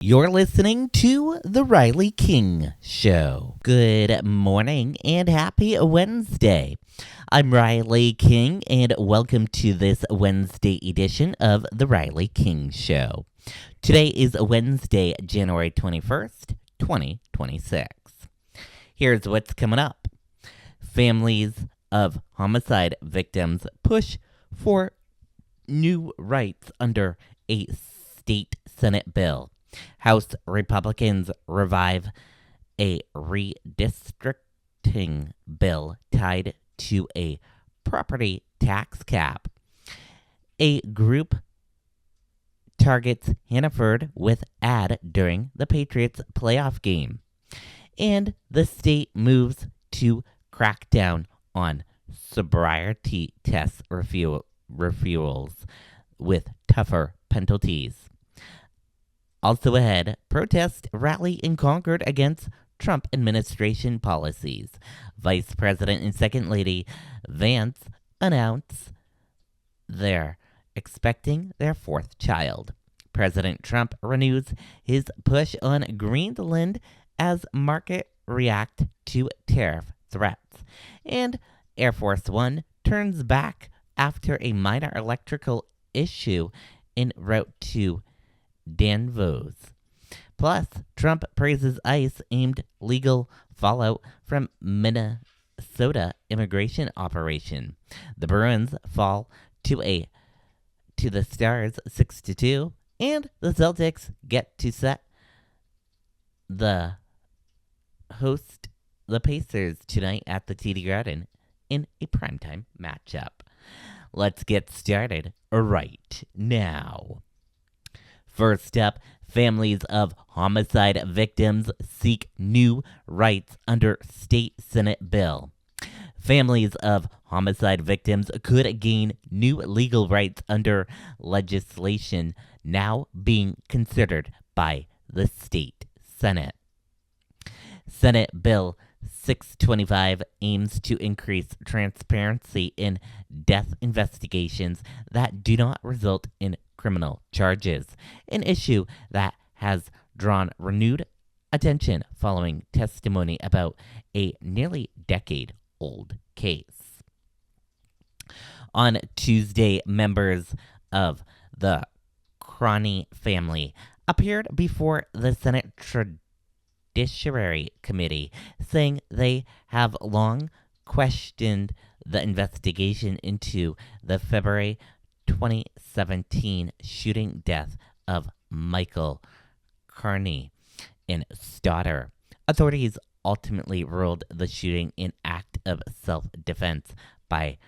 You're listening to The Riley King Show. Good morning and happy Wednesday. I'm Riley King, and welcome to this Wednesday edition of The Riley King Show. Today is Wednesday, January 21st, 2026. Here's what's coming up. Families of homicide victims push for new rights under a state Senate bill. House Republicans revive a redistricting bill tied to a property tax cap. A group targets Hannaford with ad during the Patriots playoff game. And the state moves to crack down on sobriety test refuels with tougher penalties. Also ahead, protest rally in Concord against Trump administration policies. Vice President and Second Lady Vance announce they're expecting their fourth child. President Trump renews his push on Greenland as market react to tariff threats. And Air Force One turns back after a minor electrical issue en route to Danvos. Plus, Trump praises ICE aimed legal fallout from Minnesota immigration operation. The Bruins fall to the Stars 6-2, and the Celtics get to set the host the Pacers tonight at the TD Garden in a primetime matchup. Let's get started right now. First up, families of homicide victims seek new rights under state Senate bill. Families of homicide victims could gain new legal rights under legislation now being considered by the state Senate. Senate Bill 625 aims to increase transparency in death investigations that do not result in criminal charges, an issue that has drawn renewed attention following testimony about a nearly decade-old case. On Tuesday, members of the Carney family appeared before the Senate Judiciary Committee, saying they have long questioned the investigation into the February 2017 shooting death of Michael Carney in Stoddard. Authorities ultimately ruled the shooting an act of self-defense by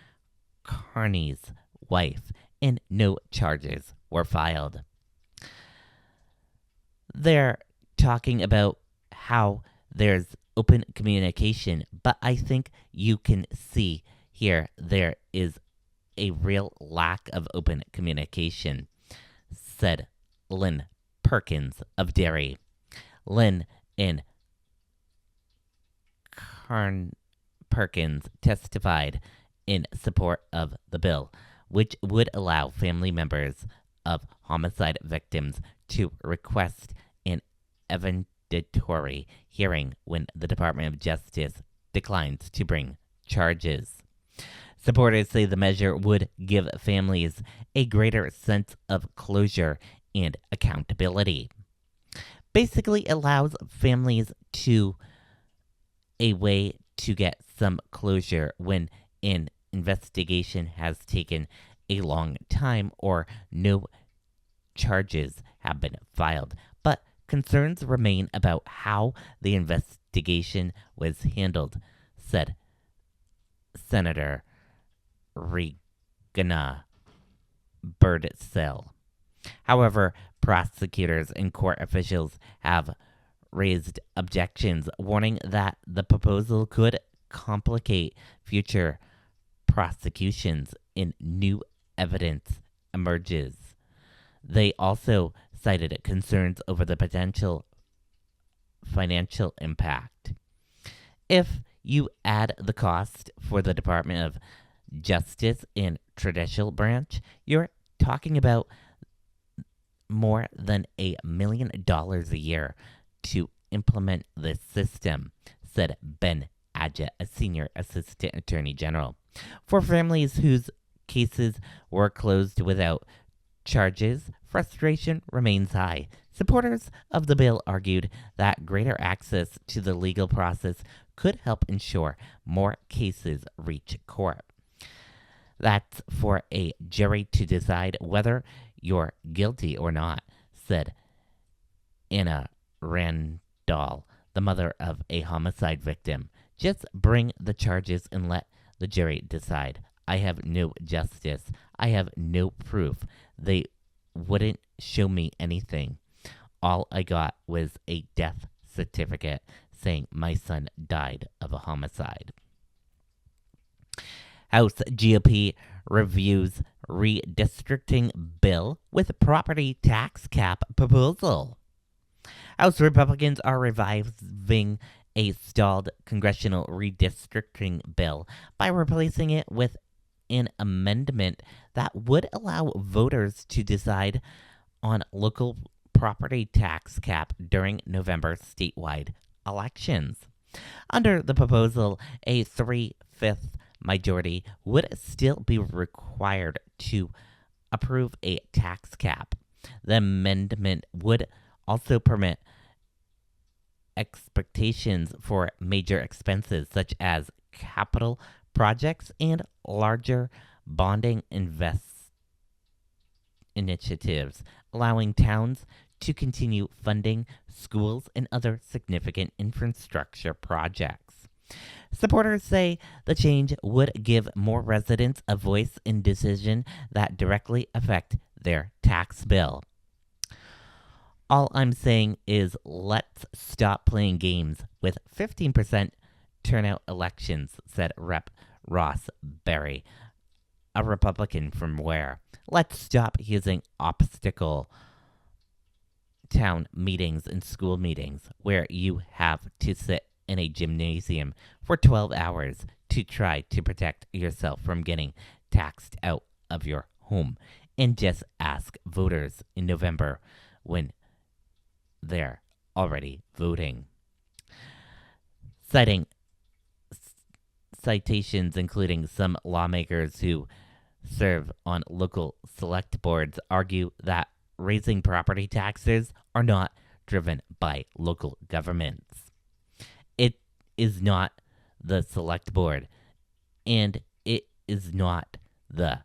Carney's wife, and no charges were filed. They're talking about how there's open communication, but I think you can see here there is a real lack of open communication, said Lynn Perkins of Derry. Lynn and Perkins testified in support of the bill, which would allow family members of homicide victims to request an evidentiary hearing when the Department of Justice declines to bring charges. Supporters say the measure would give families a greater sense of closure and accountability. Basically allows families to a way to get some closure when an investigation has taken a long time or no charges have been filed. But concerns remain about how the investigation was handled, said Senator Regina Birdsell. However, prosecutors and court officials have raised objections, warning that the proposal could complicate future prosecutions and new evidence emerges. They also cited concerns over the potential financial impact. If you add the cost for the Department of Justice and Judicial Branch, you're talking about more than $1 million a year to implement this system, said Ben Adjet, a senior assistant attorney general. For families whose cases were closed without charges, frustration remains high. Supporters of the bill argued that greater access to the legal process could help ensure more cases reach court. That's for a jury to decide whether you're guilty or not, said Anna Randall, the mother of a homicide victim. Just bring the charges and let the jury decide. I have no justice. I have no proof. They wouldn't show me anything. All I got was a death certificate saying my son died of a homicide. House GOP reviews redistricting bill with property tax cap proposal. House Republicans are reviving a stalled congressional redistricting bill by replacing it with an amendment that would allow voters to decide on local property tax cap during November statewide elections. Under the proposal, a 3/5 majority would still be required to approve a tax cap. The amendment would also permit expectations for major expenses such as capital projects and larger bonding initiatives, allowing towns to continue funding schools and other significant infrastructure projects. Supporters say the change would give more residents a voice in decisions that directly affect their tax bill. All I'm saying is let's stop playing games with 15% turnout elections, said Rep. Ross Berry, a Republican from Ware. Let's stop using obstacle town meetings and school meetings where you have to sit in a gymnasium for 12 hours to try to protect yourself from getting taxed out of your home, and just ask voters in November when they're already voting. Citing citations including some lawmakers who serve on local select boards argue that raising property taxes are not driven by local governments. It is not the select board, and it is not the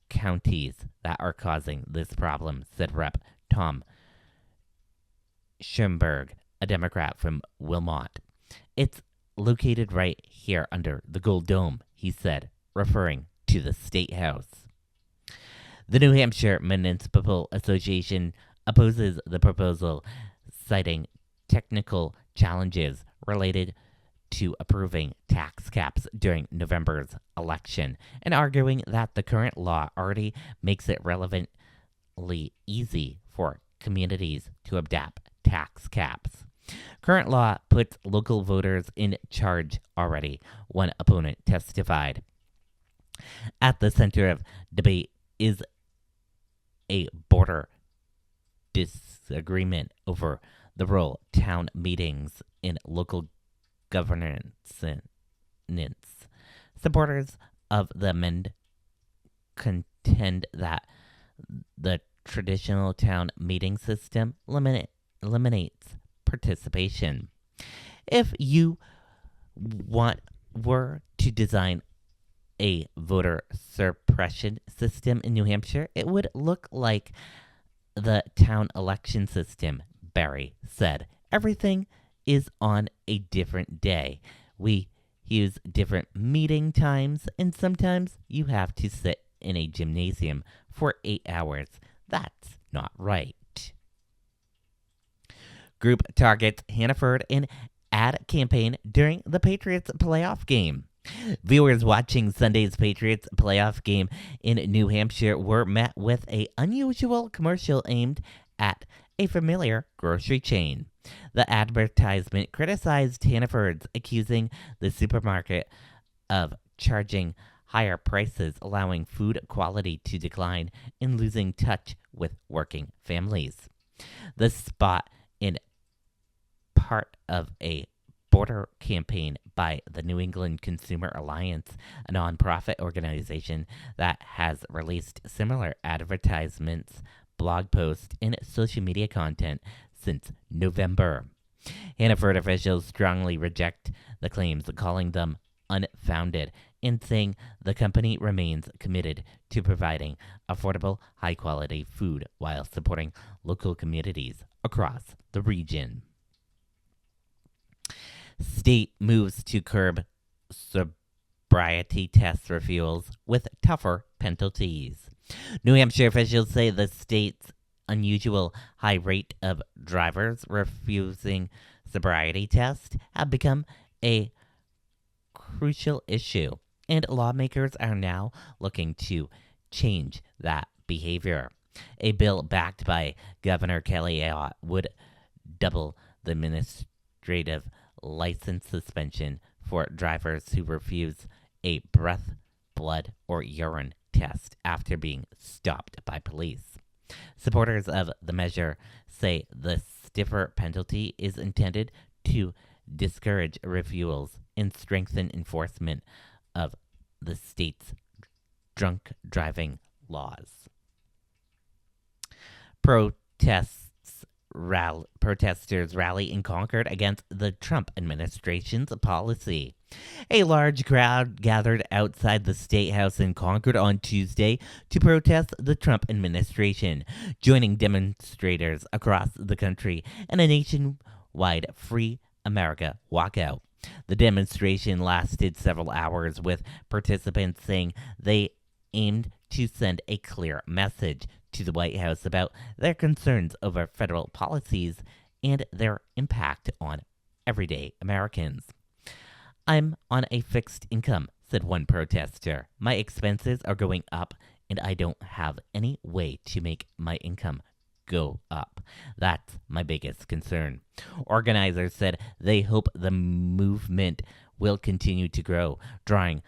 counties that are causing this problem, said Rep. Tom Schoenberg, a Democrat from Wilmot. It's located right here under the Gold Dome, he said, referring to the State House. The New Hampshire Municipal Association opposes the proposal, citing technical challenges related to approving tax caps during November's election, and arguing that the current law already makes it relevantly easy for communities to adopt tax caps. Current law puts local voters in charge already, one opponent testified. At the center of debate is a border disagreement over the role town meetings in local governance. Supporters of the amendment contend that the traditional town meeting system eliminates participation. If you were to design a voter suppression system in New Hampshire, it would look like the town election system, Barry said. Everything is on a different day. We use different meeting times, and sometimes you have to sit in a gymnasium for 8 hours. That's not right. Group targets Hannaford in ad campaign during the Patriots playoff game. Viewers watching Sunday's Patriots playoff game in New Hampshire were met with an unusual commercial aimed at a familiar grocery chain. The advertisement criticized Hannaford's, accusing the supermarket of charging higher prices, allowing food quality to decline, and losing touch with working families. The spot in part of a border campaign by the New England Consumer Alliance, a nonprofit organization that has released similar advertisements, blog posts, and social media content since November. Hannaford officials strongly reject the claims, calling them unfounded, and saying the company remains committed to providing affordable, high-quality food while supporting local communities across the region. State moves to curb sobriety test refusals with tougher penalties. New Hampshire officials say the state's unusual high rate of drivers refusing sobriety tests have become a crucial issue, and lawmakers are now looking to change that behavior. A bill backed by Governor Kelly Ayotte would double the administrative license suspension for drivers who refuse a breath, blood, or urine test after being stopped by police. Supporters of the measure say the stiffer penalty is intended to discourage refusals and strengthen enforcement of the state's drunk driving laws. Protesters rally in Concord against the Trump administration's policy. A large crowd gathered outside the State House in Concord on Tuesday to protest the Trump administration, joining demonstrators across the country in a nationwide Free America walkout. The demonstration lasted several hours, with participants saying they aimed to send a clear message to the White House about their concerns over federal policies and their impact on everyday Americans. "I'm on a fixed income," said one protester. "My expenses are going up, and I don't have any way to make my income go up. That's my biggest concern." Organizers said they hope the movement will continue to grow, drawing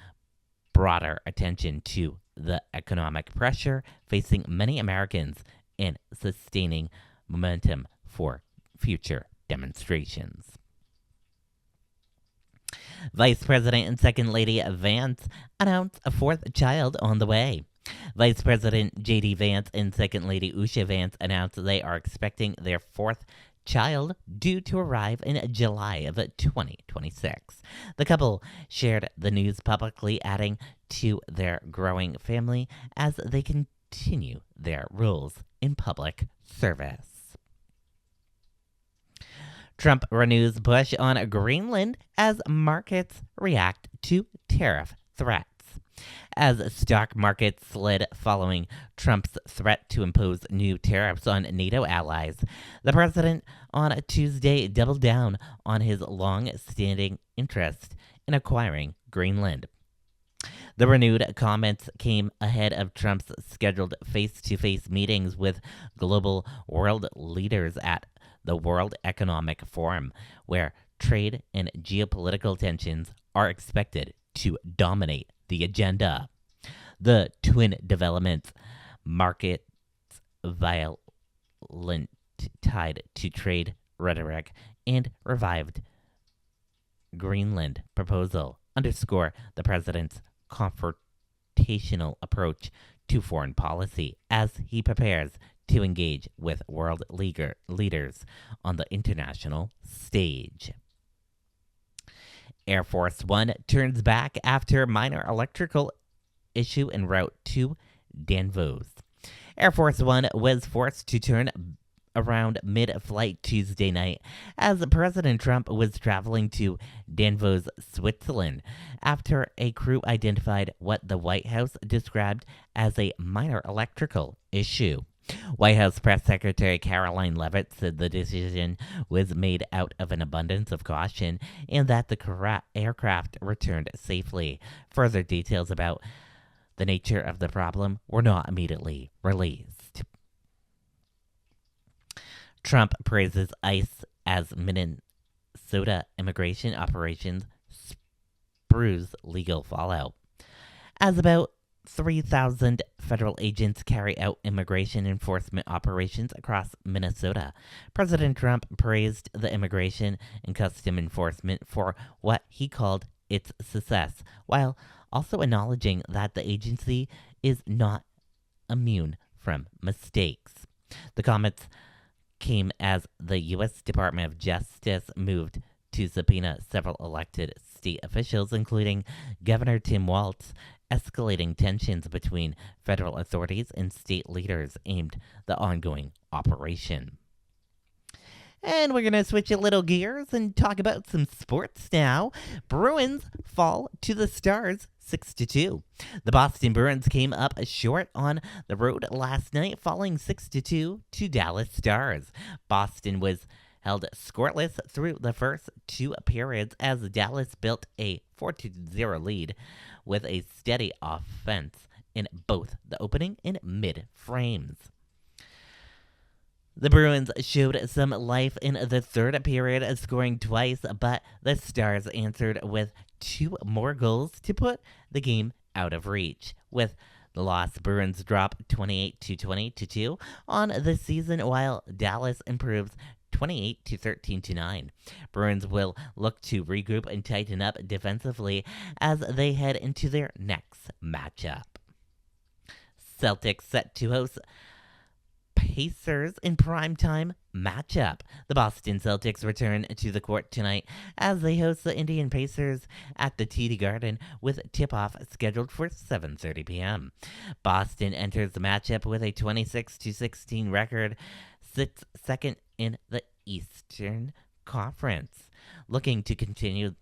broader attention to the economic pressure facing many Americans and sustaining momentum for future demonstrations. Vice President and Second Lady Vance announced a fourth child on the way. Vice President J.D. Vance and Second Lady Usha Vance announced they are expecting their fourth child due to arrive in July of 2026. The couple shared the news publicly, adding to their growing family as they continue their roles in public service. Trump renews push on Greenland as markets react to tariff threats. As stock markets slid following Trump's threat to impose new tariffs on NATO allies, the president on Tuesday doubled down on his long-standing interest in acquiring Greenland. The renewed comments came ahead of Trump's scheduled face-to-face meetings with global world leaders at the World Economic Forum, where trade and geopolitical tensions are expected to dominate the agenda. The twin developments, markets violent tied to trade rhetoric and revived Greenland proposal, underscore the president's confrontational approach to foreign policy as he prepares to engage with world leaders on the international stage. Air Force One turns back after minor electrical issue en route to Danvos. Air Force One was forced to turn around mid-flight Tuesday night as President Trump was traveling to Danvos, Switzerland, after a crew identified what the White House described as a minor electrical issue. White House Press Secretary Caroline Leavitt said the decision was made out of an abundance of caution and that the aircraft returned safely. Further details about the nature of the problem were not immediately released. Trump praises ICE as Minnesota immigration operations sprues legal fallout. As about 3,000 federal agents carry out immigration enforcement operations across Minnesota. President Trump praised the immigration and custom enforcement for what he called its success, while also acknowledging that the agency is not immune from mistakes. The comments came as the U.S. Department of Justice moved to subpoena several elected state officials, including Governor Tim Walz, escalating tensions between federal authorities and state leaders aimed the ongoing operation. And we're going to switch a little gears and talk about some sports now. Bruins fall to the Stars 6-2. The Boston Bruins came up short on the road last night, falling 6-2 to Dallas Stars. Boston was held scoreless through the first two periods as Dallas built a 4-0 lead with a steady offense in both the opening and mid frames. The Bruins showed some life in the third period, scoring twice, but the Stars answered with two more goals to put the game out of reach. With the loss, Bruins drop 28-20-2 on the season, while Dallas improves 28-13-9. Bruins will look to regroup and tighten up defensively as they head into their next matchup. Celtics set to host Pacers in primetime matchup. The Boston Celtics return to the court tonight as they host the Indian Pacers at the TD Garden with tip-off scheduled for 7:30 p.m. Boston enters the matchup with a 26-16 record, sits second in the Eastern Conference, looking to continue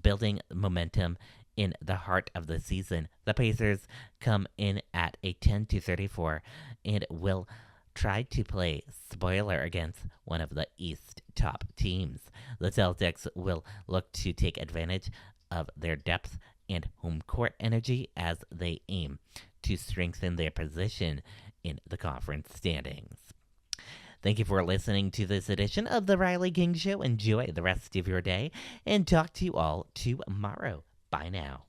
building momentum in the heart of the season. The Pacers come in at a 10-34 and will try to play spoiler against one of the East top teams. The Celtics will look to take advantage of their depth and home court energy as they aim to strengthen their position in the conference standings. Thank you for listening to this edition of The Riley King Show. Enjoy the rest of your day and talk to you all tomorrow. Bye now.